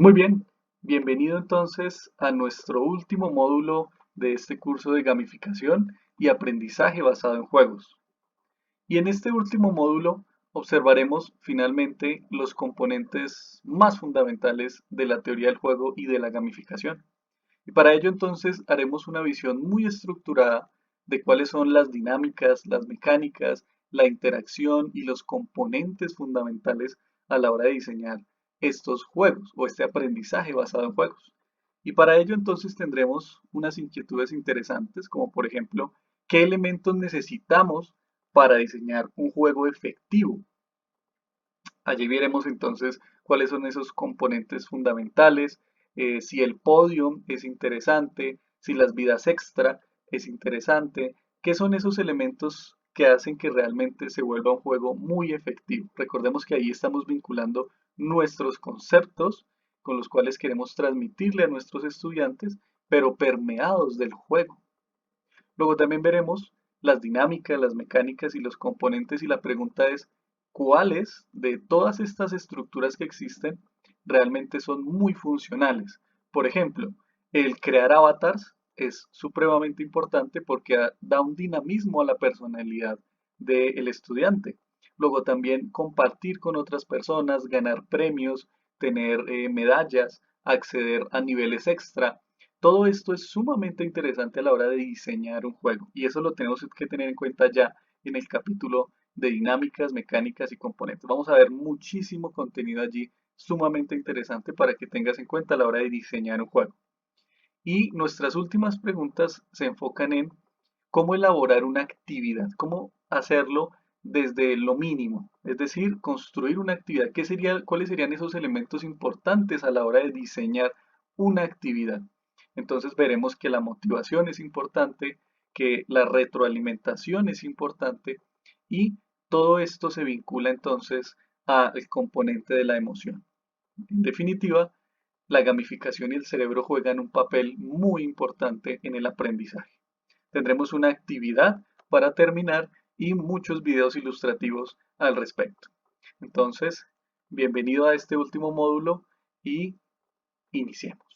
Muy bien, bienvenido entonces a nuestro último módulo de este curso de gamificación y aprendizaje basado en juegos. Y en este último módulo observaremos finalmente los componentes más fundamentales de la teoría del juego y de la gamificación. Y para ello entonces haremos una visión muy estructurada de cuáles son las dinámicas, las mecánicas, la interacción y los componentes fundamentales a la hora de diseñar estos juegos o este aprendizaje basado en juegos. Y para ello entonces tendremos unas inquietudes interesantes como por ejemplo, ¿qué elementos necesitamos para diseñar un juego efectivo? Allí veremos entonces cuáles son esos componentes fundamentales, si el podium es interesante, si las vidas extra es interesante, qué son esos elementos que hacen que realmente se vuelva un juego muy efectivo. Recordemos que ahí estamos vinculando nuestros conceptos con los cuales queremos transmitirle a nuestros estudiantes, pero permeados del juego. Luego también veremos las dinámicas, las mecánicas y los componentes y la pregunta es, ¿cuáles de todas estas estructuras que existen realmente son muy funcionales? Por ejemplo, el crear avatars es supremamente importante porque da un dinamismo a la personalidad del estudiante. Luego también compartir con otras personas, ganar premios, tener medallas, acceder a niveles extra, todo esto es sumamente interesante a la hora de diseñar un juego y eso lo tenemos que tener en cuenta ya en el capítulo de dinámicas, mecánicas y componentes. Vamos a ver muchísimo contenido allí sumamente interesante para que tengas en cuenta a la hora de diseñar un juego. Y nuestras últimas preguntas se enfocan en cómo elaborar una actividad, cómo hacerlo desde lo mínimo, es decir, construir una actividad. ¿Cuáles serían esos elementos importantes a la hora de diseñar una actividad? Entonces veremos que la motivación es importante, que la retroalimentación es importante y todo esto se vincula entonces al componente de la emoción. En definitiva, la gamificación y el cerebro juegan un papel muy importante en el aprendizaje. Tendremos una actividad para terminar y muchos videos ilustrativos al respecto. Entonces, bienvenido a este último módulo y iniciemos.